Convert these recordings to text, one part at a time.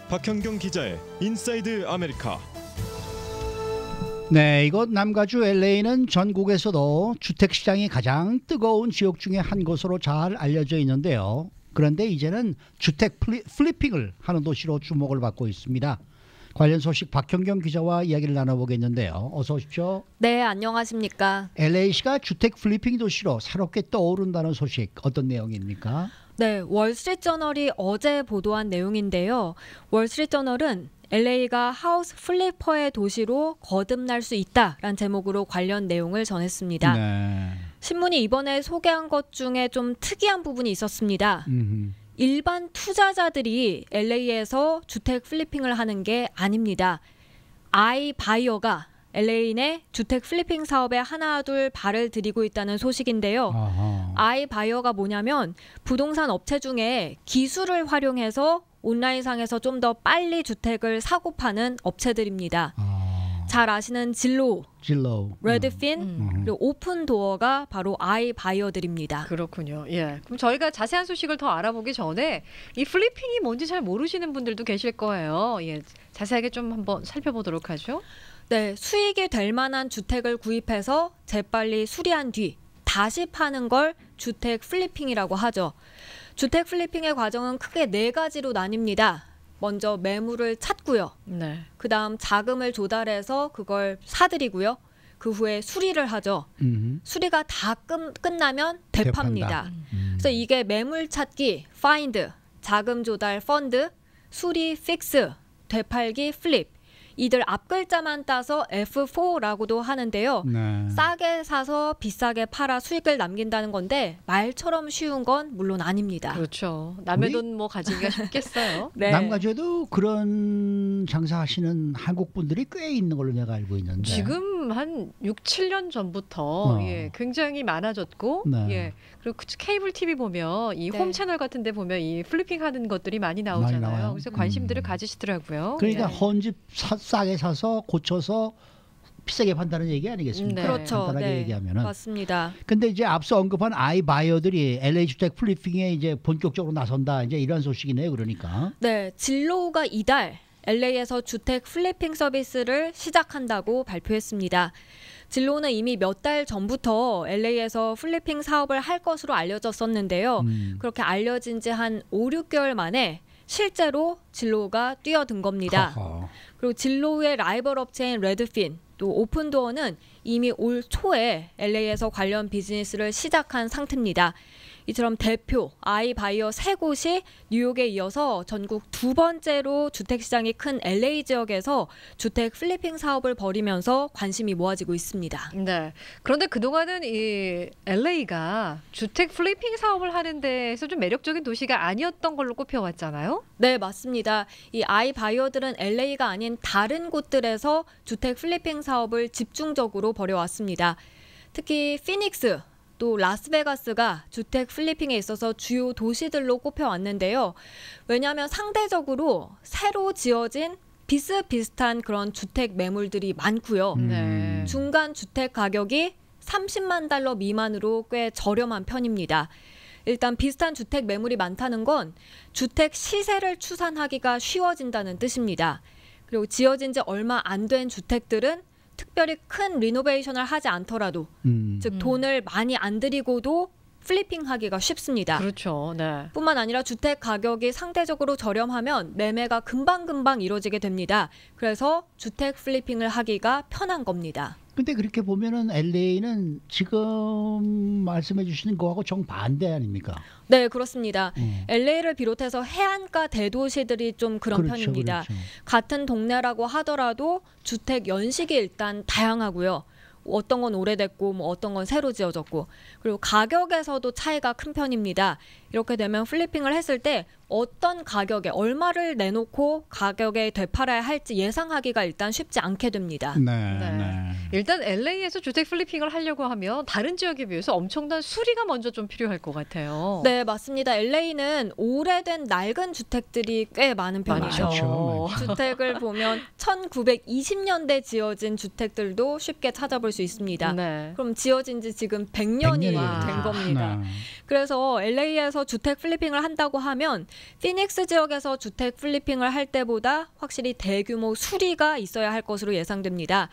박현경 기자의 인사이드 아메리카. 네, 이곳 남가주 LA는 전국에서도 주택시장이 가장 뜨거운 지역 중에 한 곳으로 잘 알려져 있는데요. 그런데 이제는 주택 플리핑을 하는 도시로 주목을 받고 있습니다. 관련 소식 박현경 기자와 이야기를 나눠보겠는데요. 어서 오십시오. 네, 안녕하십니까. LA시가 주택 플리핑 도시로 새롭게 떠오른다는 소식, 어떤 내용입니까? 네, 월스트리트저널이 어제 보도한 내용인데요. 월스트리트저널은 LA가 하우스 플리퍼의 도시로 거듭날 수 있다라는 제목으로 관련 내용을 전했습니다. 네. 신문이 이번에 소개한 것 중에 좀 특이한 부분이 있었습니다. 일반 투자자들이 LA에서 주택 플리핑을 하는 게 아닙니다. 아이바이어가 LA 내 주택 플리핑 사업에 하나둘 발을 들이고 있다는 소식인데요. 아이바이어가 뭐냐면 부동산 업체 중에 기술을 활용해서 온라인상에서 좀 더 빨리 주택을 사고 파는 업체들입니다. 잘 아시는 진로우, 레드핀, 그리고 오픈도어가 바로 아이바이어들입니다. 그렇군요. 예. 그럼 저희가 자세한 소식을 더 알아보기 전에 이 플리핑이 뭔지 잘 모르시는 분들도 계실 거예요. 예. 자세하게 좀 한번 살펴보도록 하죠. 네, 수익이 될 만한 주택을 구입해서 재빨리 수리한 뒤 다시 파는 걸 주택 플리핑이라고 하죠. 주택 플리핑의 과정은 크게 4가지로 나뉩니다. 먼저 매물을 찾고요. 네. 그다음 자금을 조달해서 그걸 사들이고요. 그 후에 수리를 하죠. 수리가 다 끝나면 되팝니다. 그래서 이게 매물 찾기, find, 자금 조달, fund, 수리, fix, 되팔기, flip. 이들 앞글자만 따서 F4라고도 하는데요. 네. 싸게 사서 비싸게 팔아 수익을 남긴다는 건데 말처럼 쉬운 건 물론 아닙니다. 그렇죠. 남의 돈 뭐 가지기가 쉽겠어요. 네. 남가주에도 그런 장사하시는 한국 분들이 꽤 있는 걸로 내가 알고 있는데. 지금 한 6, 7년 전부터 예, 굉장히 많아졌고 네. 예. 그리고 케이블 TV 보면 이 홈 채널 같은 데 보면 이 플리핑 하는 것들이 많이 나오잖아요. 많이 나와요. 그래서 관심들을 가지시더라고요. 그러니까 예. 헌집 싸게 사서 고쳐서 비싸게 판다는 얘기 아니겠습니까? 네. 그렇죠. 간단하게 네. 얘기하면은. 맞습니다. 근데 이제 앞서 언급한 아이바이어들이 LA 주택 플리핑에 이제 본격적으로 나선다. 이제 이런 소식이네요. 그러니까. 네, 진로우가 이달 LA에서 주택 플리핑 서비스를 시작한다고 발표했습니다. 진로우는 이미 몇 달 전부터 LA에서 플리핑 사업을 할 것으로 알려졌었는데요. 그렇게 알려진 지 한 5, 6개월 만에 실제로 진로우가 뛰어든 겁니다. 허허. 그리고 진로우의 라이벌 업체인 레드핀, 또 오픈도어는 이미 올 초에 LA에서 관련 비즈니스를 시작한 상태입니다. 이처럼 대표 아이바이어 3곳이 뉴욕에 이어서 전국 2번째로 주택시장이 큰 LA 지역에서 주택 플리핑 사업을 벌이면서 관심이 모아지고 있습니다. 네. 그런데 그동안은 이 LA가 주택 플리핑 사업을 하는 데에서 좀 매력적인 도시가 아니었던 걸로 꼽혀왔잖아요. 네, 맞습니다. 이 아이바이어들은 LA가 아닌 다른 곳들에서 주택 플리핑 사업을 집중적으로 벌여왔습니다. 특히 피닉스, 또 라스베가스가 주택 플리핑에 있어서 주요 도시들로 꼽혀왔는데요. 왜냐하면 상대적으로 새로 지어진 비슷비슷한 그런 주택 매물들이 많고요. 네. 중간 주택 가격이 30만 달러 미만으로 꽤 저렴한 편입니다. 일단 비슷한 주택 매물이 많다는 건 주택 시세를 추산하기가 쉬워진다는 뜻입니다. 그리고 지어진 지 얼마 안 된 주택들은 특별히 큰 리노베이션을 하지 않더라도 즉 돈을 많이 안 들이고도 플리핑하기가 쉽습니다. 그렇죠. 네. 뿐만 아니라 주택 가격이 상대적으로 저렴하면 매매가 금방금방 이루어지게 됩니다. 그래서 주택 플리핑을 하기가 편한 겁니다. 근데 그렇게 보면은 LA는 지금 말씀해 주시는 거하고 정반대 아닙니까? 네, 그렇습니다. LA를 비롯해서 해안가 대도시들이 좀 그런 그렇죠, 편입니다. 그렇죠. 같은 동네라고 하더라도 주택 연식이 일단 다양하고요. 어떤 건 오래됐고 뭐 어떤 건 새로 지어졌고 그리고 가격에서도 차이가 큰 편입니다. 이렇게 되면 플리핑을 했을 때 어떤 가격에 얼마를 내놓고 가격에 되팔아야 할지 예상하기가 일단 쉽지 않게 됩니다. 네. 네. 네. 일단 LA에서 주택 플리핑을 하려고 하면 다른 지역에 비해서 엄청난 수리가 먼저 좀 필요할 것 같아요. 네, 맞습니다. LA는 오래된 낡은 주택들이 꽤 많은 편이죠. 많죠. 주택을 보면 1920년대 지어진 주택들도 쉽게 찾아볼 수 있습니다. 네. 그럼 지어진 지 지금 100년이 100년이 된 겁니다. 네. 그래서 LA에서 주택 플리핑을 한다고 하면 피닉스 지역에서 주택 플리핑을 할 때보다 확실히 대규모 수리가 있어야 할 것으로 예상됩니다.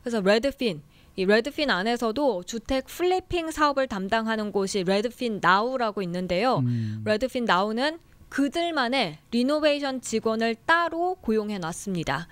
그래서 레드핀, 이 레드핀 안에서도 주택 플리핑 사업을 담당하는 곳이 레드핀 나우라고 있는데요. 레드핀 나우는 그들만의 리노베이션 직원을 따로 고용해 놨습니다.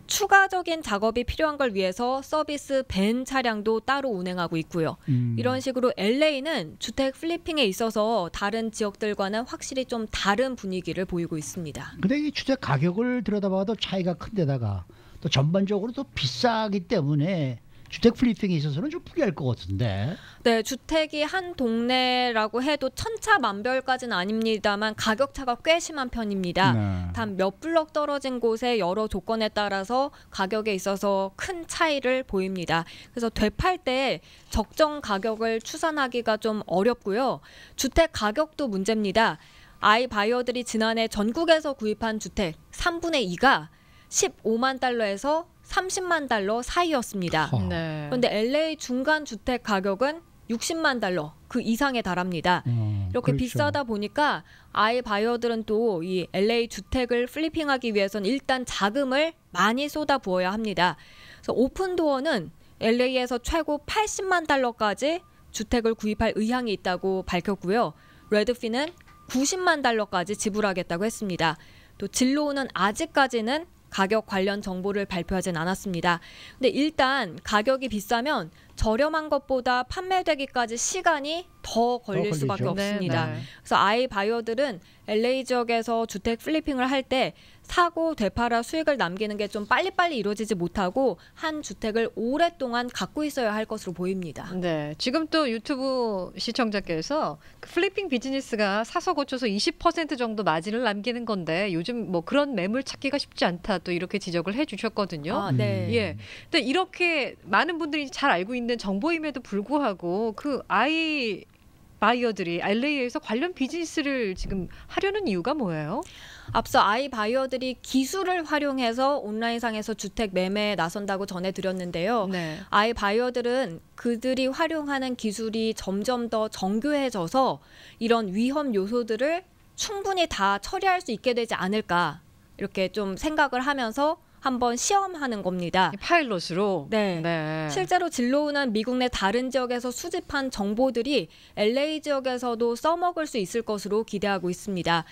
추가적인 작업이 필요한 걸 위해서 서비스 밴 차량도 따로 운행하고 있고요. 이런 식으로 LA는 주택 플리핑에 있어서 다른 지역들과는 확실히 좀 다른 분위기를 보이고 있습니다. 근데 이 주택 가격을 들여다봐도 차이가 큰데다가 또 전반적으로 또 비싸기 때문에 주택 플리핑에 있어서는 좀 불리할 것 같은데. 네, 주택이 한 동네라고 해도 천차만별까지는 아닙니다만 가격 차가 꽤 심한 편입니다. 네. 단 몇 블럭 떨어진 곳의 여러 조건에 따라서 가격에 있어서 큰 차이를 보입니다. 그래서 되팔 때 적정 가격을 추산하기가 좀 어렵고요. 주택 가격도 문제입니다. 아이바이어들이 지난해 전국에서 구입한 주택 3분의 2가 15만 달러에서 30만 달러 사이였습니다. 네. 그런데 LA 중간 주택 가격은 60만 달러 그 이상에 달합니다. 이렇게 그렇죠. 비싸다 보니까 아이바이어들은 또 이 LA 주택을 플리핑하기 위해서는 일단 자금을 많이 쏟아부어야 합니다. 그래서 오픈도어는 LA에서 최고 80만 달러까지 주택을 구입할 의향이 있다고 밝혔고요. 레드핀은 90만 달러까지 지불하겠다고 했습니다. 또 진로우는 아직까지는 가격 관련 정보를 발표하진 않았습니다. 근데 일단 가격이 비싸면 저렴한 것보다 판매되기까지 시간이 더 걸릴 수밖에 걸리죠. 없습니다. 네, 네. 그래서 아이바이어들은 LA 지역에서 주택 플리핑을 할 때 사고 되팔아 수익을 남기는 게 좀 빨리빨리 이루어지지 못하고 한 주택을 오랫동안 갖고 있어야 할 것으로 보입니다. 네, 지금 또 유튜브 시청자께서 그 플리핑 비즈니스가 사서 고쳐서 20% 정도 마진을 남기는 건데 요즘 뭐 그런 매물 찾기가 쉽지 않다 또 이렇게 지적을 해주셨거든요. 아, 네. 예, 근데 이렇게 많은 분들이 잘 알고 있는 정보임에도 불구하고 그 아이 바이어들이 LA에서 관련 비즈니스를 지금 하려는 이유가 뭐예요? 앞서 아이바이어들이 기술을 활용해서 온라인상에서 주택 매매에 나선다고 전해드렸는데요. 네. 아이바이어들은 그들이 활용하는 기술이 점점 더 정교해져서 이런 위험 요소들을 충분히 다 처리할 수 있게 되지 않을까 이렇게 좀 생각을 하면서 한번 시험하는 겁니다. 파일럿으로. 네. 네. 실제로 진로우는 미국 내 다른 지역에서 수집한 정보들이 LA 지역에서도 써먹을 수 있을 것으로 기대하고 있습니다.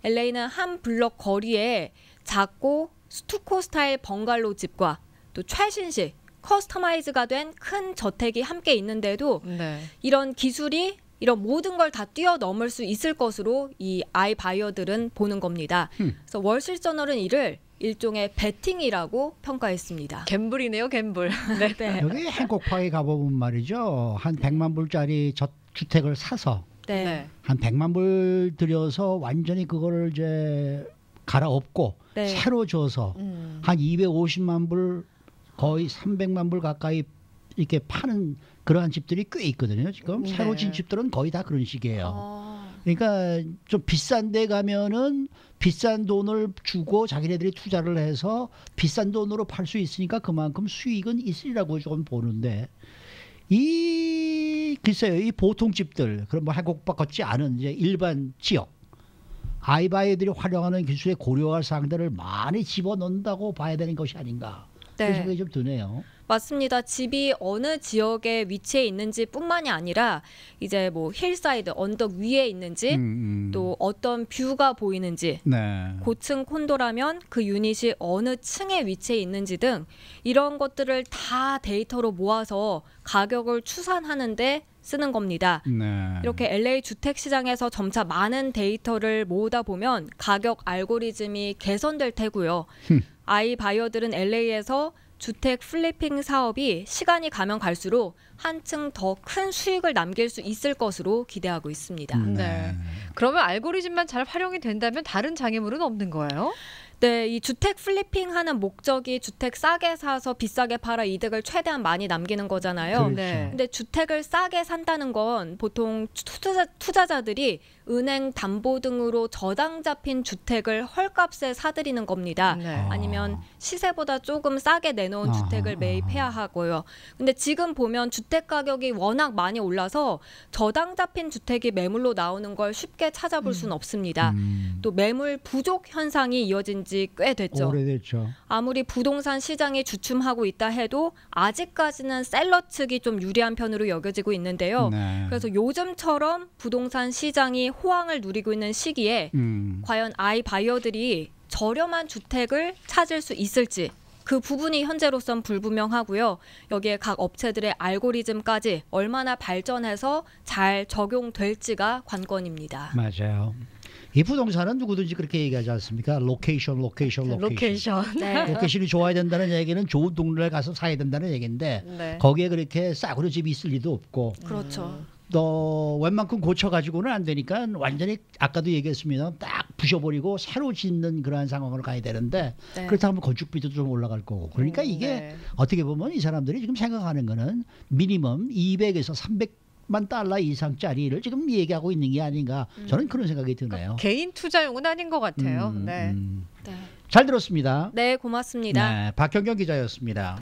LA는 한 블럭 거리에 작고 스투코 스타일 벙갈로 집과 또 최신식 커스터마이즈가 된 큰 저택이 함께 있는데도 네. 이런 기술이 이런 모든 걸 다 뛰어넘을 수 있을 것으로 이 아이바이어들은 보는 겁니다. 그래서 월스트리트저널은 이를 일종의 베팅이라고 평가했습니다. 갬블이네요, 갬블. 네. 네. 여기 행콕파에 가보면 말이죠. 한 100만 불짜리 주택을 사서 네. 네. 한 100만 불 들여서 완전히 그거를 이제 갈아엎고 네. 새로 줘서 한 250만 불 거의 300만 불 가까이 이렇게 파는 그러한 집들이 꽤 있거든요. 지금 네. 새로 진 집들은 거의 다 그런 식이에요. 아, 그러니까 좀 비싼 데 가면은 비싼 돈을 주고 자기네들이 투자를 해서 비싼 돈으로 팔 수 있으니까 그만큼 수익은 있으리라고 조금 보는데 글쎄요, 이 보통 집들 그런 뭐 행콕파 같지 않은 이제 일반 지역 아이바이들이 활용하는 기술에 고려할 사항들을 많이 집어넣는다고 봐야 되는 것이 아닌가 그런 네. 생각이 좀 드네요. 맞습니다. 집이 어느 지역에 위치해 있는지 뿐만이 아니라 이제 뭐 힐사이드, 언덕 위에 있는지 또 어떤 뷰가 보이는지 네. 고층 콘도라면 그 유닛이 어느 층에 위치해 있는지 등 이런 것들을 다 데이터로 모아서 가격을 추산하는데 쓰는 겁니다. 네. 이렇게 LA 주택 시장에서 점차 많은 데이터를 모으다 보면 가격 알고리즘이 개선될 테고요. 아이바이어들은 LA에서 주택 플리핑 사업이 시간이 가면 갈수록 한층 더 큰 수익을 남길 수 있을 것으로 기대하고 있습니다. 네. 그러면 알고리즘만 잘 활용이 된다면 다른 장애물은 없는 거예요? 네, 이 주택 플리핑하는 목적이 주택 싸게 사서 비싸게 팔아 이득을 최대한 많이 남기는 거잖아요. 그렇죠. 네. 근데 주택을 싸게 산다는 건 보통 투자자들이 은행 담보 등으로 저당 잡힌 주택을 헐값에 사들이는 겁니다. 네. 아니면 시세보다 조금 싸게 내놓은 주택을 매입해야 하고요. 근데 지금 보면 주택 가격이 워낙 많이 올라서 저당 잡힌 주택이 매물로 나오는 걸 쉽게 찾아볼 수는 없습니다. 또 매물 부족 현상이 이어진 지 꽤 됐죠. 오래됐죠. 아무리 부동산 시장이 주춤하고 있다 해도 아직까지는 셀러 측이 좀 유리한 편으로 여겨지고 있는데요. 네. 그래서 요즘처럼 부동산 시장이 호황을 누리고 있는 시기에 과연 아이바이어들이 저렴한 주택을 찾을 수 있을지 그 부분이 현재로선 불분명하고요. 여기에 각 업체들의 알고리즘까지 얼마나 발전해서 잘 적용될지가 관건입니다. 맞아요. 이 부동산은 누구든지 그렇게 얘기하지 않습니까? 로케이션. 네. 로케이션이 좋아야 된다는 얘기는 좋은 동네에 가서 사야 된다는 얘기인데 네. 거기에 그렇게 싸구려 집이 있을 리도 없고 그렇죠. 또 웬만큼 고쳐가지고는 안 되니까 완전히 아까도 얘기했습니다. 딱 부셔버리고 새로 짓는 그러한 상황으로 가야 되는데 네. 그렇다면 건축비도 좀 올라갈 거고 그러니까 이게 네. 어떻게 보면 이 사람들이 지금 생각하는 거는 미니멈 200에서 300만 달러 이상짜리를 지금 얘기하고 있는 게 아닌가 저는 그런 생각이 드네요. 개인 투자용은 아닌 것 같아요. 네. 네. 잘 들었습니다. 네, 고맙습니다. 네, 박현경 기자였습니다.